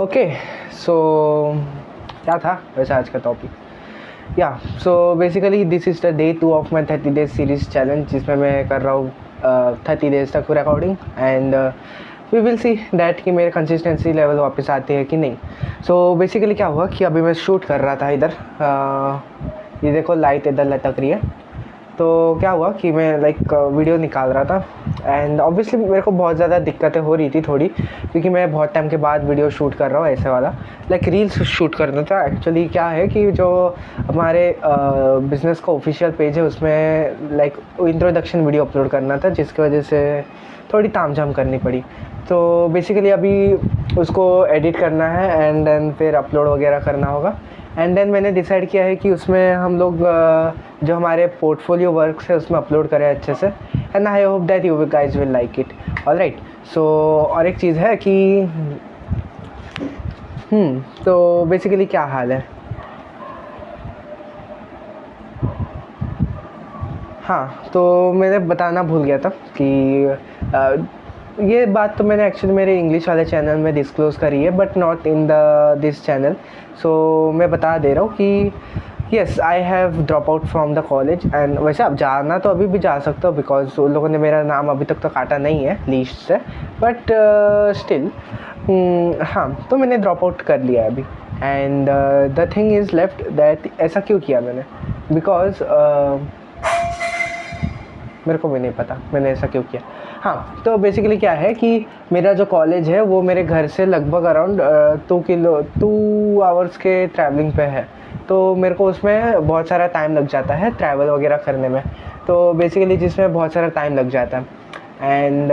Okay so क्या था वैसे आज का टॉपिक या so basically this is the day 2 of my 30 days series challenge जिसमें मैं कर रहा हूँ 30 डेज तक recording and we will see that कि मेरे कंसिस्टेंसी लेवल वापस आते हैं कि नहीं। सो बेसिकली क्या हुआ कि अभी मैं शूट कर रहा था इधर ये देखो लाइट इधर लटक रही है। तो क्या हुआ कि मैं वीडियो निकाल रहा था एंड ऑब्वियसली मेरे को बहुत ज़्यादा दिक्कतें हो रही थी थोड़ी, क्योंकि मैं बहुत टाइम के बाद वीडियो शूट कर रहा हूँ ऐसे वाला रील्स शूट करना था। एक्चुअली क्या है कि जो हमारे बिज़नेस का ऑफिशियल पेज है उसमें इंट्रोडक्शन वीडियो अपलोड करना था, जिसकी वजह से थोड़ी तामझाम करनी पड़ी। तो बेसिकली अभी उसको एडिट करना है एंड देन फिर अपलोड वगैरह करना होगा। एंड देन मैंने डिसाइड किया है कि उसमें हम लोग जो हमारे पोर्टफोलियो वर्क्स है उसमें अपलोड करें अच्छे से and I hope that you guys will like it. Alright, so और एक चीज़ है कि तो बेसिकली क्या हाल है। हाँ, तो मैंने बताना भूल गया था कि ये बात तो मैंने एक्चुअली मेरे इंग्लिश वाले चैनल में डिस्क्लोज़ करी है but not in this channel. So मैं बता दे रहा हूँ कि yes I have drop out from the college and वैसे आप जाना तो अभी भी जा सकते हो बिकॉज उन लोगों ने मेरा नाम अभी तक तो काटा नहीं है लिस्ट से, बट स्टिल हाँ, तो मैंने ड्रॉप आउट कर लिया है अभी। And the thing is left that ऐसा क्यों किया मैंने, बिकॉज मेरे को भी नहीं पता मैंने ऐसा क्यों किया। हाँ, तो बेसिकली क्या है कि मेरा जो कॉलेज है वो मेरे घर से लगभग अराउंड 2 आवर्स के ट्रैवलिंग पे है। तो मेरे को उसमें बहुत सारा टाइम लग जाता है ट्रैवल वगैरह करने में। तो बेसिकली जिसमें बहुत सारा टाइम लग जाता है एंड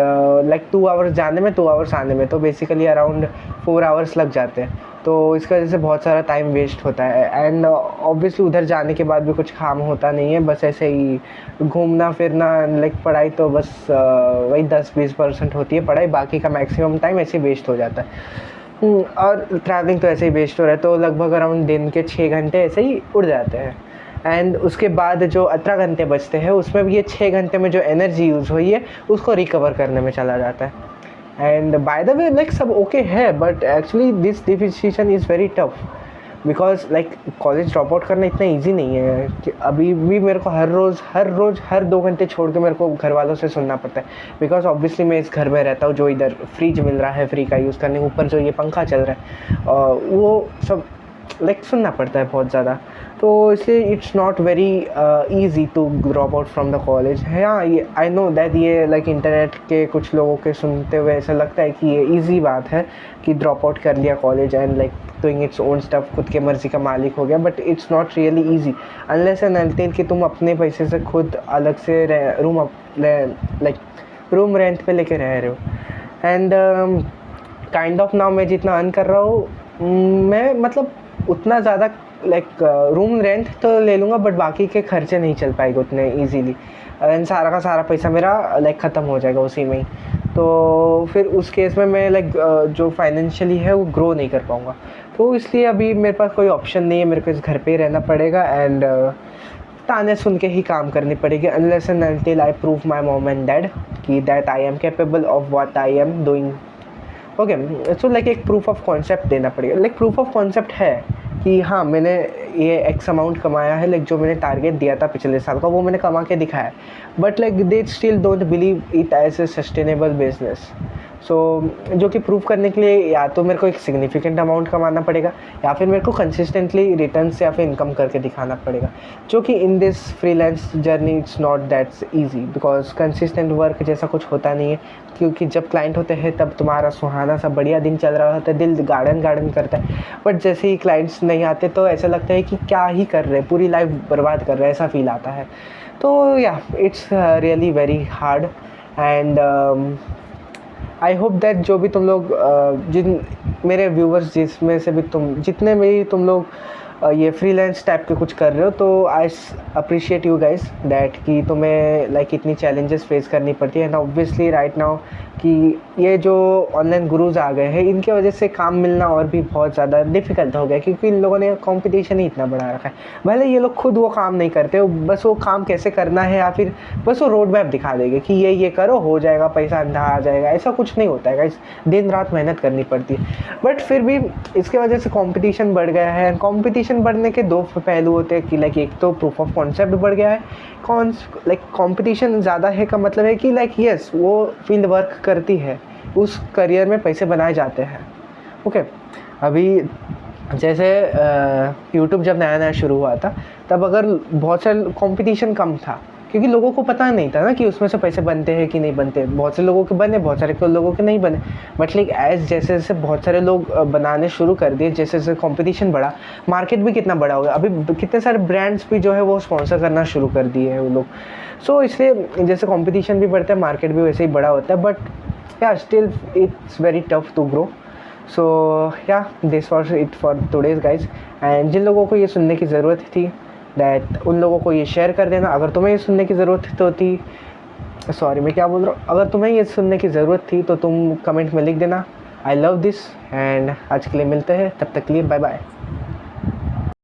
2 आवर्स जाने में 2 आवर्स आने में, तो बेसिकली अराउंड 4 आवर्स लग जाते हैं। तो इसकी वजह से बहुत सारा टाइम वेस्ट होता है एंड ऑब्वियसली उधर जाने के बाद भी कुछ काम होता नहीं है, बस ऐसे ही घूमना फिरना। पढ़ाई तो बस वही 10-20% होती है पढ़ाई, बाकी का मैक्सिमम टाइम ऐसे वेस्ट हो जाता है। और ट्रैवलिंग तो ऐसे ही वेस्ट हो रहा है, तो लगभग अराउंड दिन के 6 घंटे ऐसे ही उड़ जाते हैं। एंड उसके बाद जो 18 घंटे बचते हैं उसमें भी ये 6 घंटे में जो एनर्जी यूज़ हुई है उसको रिकवर करने में चला जाता है। एंड बाय द वे सब ओके है but actually this decision is very tough because college drop out करना इतना ईजी नहीं है कि अभी भी मेरे को हर 2 घंटे छोड़ के मेरे को घर वालों से सुनना पड़ता है। बिकॉज ऑब्वियसली मैं इस घर में रहता हूँ जो इधर फ्रिज मिल रहा है फ्री का यूज़ करने, ऊपर जो ये पंखा चल रहा है वो सब सुनना पड़ता है बहुत ज़्यादा। तो इसलिए it's not very easy to drop out from the college. हाँ, ये आई नो दैट ये इंटरनेट के कुछ लोगों के सुनते हुए ऐसा लगता है कि ये ईजी बात है कि ड्रॉप आउट कर लिया college and doing its own stuff, खुद के मर्ज़ी का मालिक हो गया। But it's not really easy unless and until कि तुम अपने पैसे से खुद अलग से रूम रेंट पे लेके रह रहे हो। एंड काइंड ऑफ नाउ मैं जितना अर्न कर रहा हूँ मैं उतना ज़्यादा रूम रेंट तो ले लूँगा बट बाकी के खर्चे नहीं चल पाएंगे उतने ईजीली एंड सारा का सारा पैसा मेरा ख़त्म हो जाएगा उसी में ही। तो फिर उस केस में मैं जो फाइनेंशियली है वो ग्रो नहीं कर पाऊँगा। तो इसलिए अभी मेरे पास कोई ऑप्शन नहीं है, मेरे को इस घर पे ही रहना पड़ेगा एंड ताने सुन के ही काम करनी पड़ेगी unless and until I prove my mom and dad कि that I am capable of what I am doing. Okay, so एक प्रूफ ऑफ कॉन्सेप्ट देना पड़ेगा। प्रूफ ऑफ कॉन्सेप्ट है कि हाँ, मैंने ये एक्स अमाउंट कमाया है, जो मैंने टारगेट दिया था पिछले साल का वो मैंने कमा के दिखाया, but they still don't believe it as a sustainable business. So जो कि प्रूव करने के लिए या तो मेरे को एक सिग्निफिकेंट अमाउंट कमाना पड़ेगा या फिर मेरे को कंसिस्टेंटली रिटर्न से या फिर इनकम करके दिखाना पड़ेगा, जो कि in this freelance journey it's not that's easy because consistent work जैसा कुछ होता नहीं है। क्योंकि जब क्लाइंट होते हैं तब तुम्हारा सुहाना सा बढ़िया दिन चल रहा होता है, दिल गार्डन करता है, बट जैसे ही क्लाइंट्स नहीं आते तो ऐसा लगता है कि क्या ही कर रहे हैं, पूरी लाइफ बर्बाद कर रहे हैं, ऐसा फील आता है। तो या it's really very hard and I hope that जो भी तुम लोग जिन मेरे व्यूवर्स जिसमें से भी जितने भी तुम लोग ये फ्रीलांस टाइप के कुछ कर रहे हो, तो I appreciate you guys that कि तुम्हें इतनी चैलेंजेस फेस करनी पड़ती है एंड ऑब्वियसली राइट नाउ कि ये जो ऑनलाइन गुरुज आ गए हैं इनकी वजह से काम मिलना और भी बहुत ज़्यादा डिफ़िकल्ट हो गया, क्योंकि इन लोगों ने कंपटीशन ही इतना बढ़ा रखा है। भले ये लोग खुद वो काम नहीं करते, बस वो काम कैसे करना है या फिर बस वो रोड मैप दिखा देंगे कि ये करो हो जाएगा, पैसा अंधा आ जाएगा। ऐसा कुछ नहीं होता है गाइस, दिन रात मेहनत करनी पड़ती है। बट फिर भी इसके वजह से कंपटीशन बढ़ गया है। कंपटीशन बढ़ने के दो पहलू होते हैं कि लाइक एक तो प्रूफ ऑफ कॉन्सेप्ट बढ़ गया है। लाइक कंपटीशन ज़्यादा है का मतलब है कि लाइक यस वो फील्ड वर्क करती है, उस करियर में पैसे बनाए जाते हैं। ओके, अभी जैसे यूट्यूब जब नया नया शुरू हुआ था तब अगर बहुत सारे कंपटीशन कम था, क्योंकि लोगों को पता नहीं था ना कि उसमें से पैसे बनते हैं कि नहीं बनते। बहुत से लोगों के बने, बहुत सारे लोगों के नहीं बने। बट लाइक जैसे जैसे बहुत सारे लोग बनाने शुरू कर दिए, जैसे जैसे कंपटीशन बढ़ा, मार्केट भी कितना बड़ा हो गया। अभी कितने सारे ब्रांड्स भी जो है वो स्पॉन्सर करना शुरू कर दिए हैं वो लोग। सो इसलिए जैसे कंपटीशन भी बढ़ता है, मार्केट भी वैसे ही बड़ा होता है। But yeah still it's very tough to grow. So yeah this was it for today's guys. And जिन लोगों को ये सुनने की ज़रूरत थी दैट उन लोगों को ये शेयर कर देना। अगर तुम्हें ये सुनने की ज़रूरत थी, सॉरी मैं क्या बोल रहा हूँ, अगर तुम्हें ये सुनने की ज़रूरत थी तो तुम कमेंट में लिख देना आई लव दिस। एंड आज के लिए मिलते हैं, तब तक के लिए बाय बाय।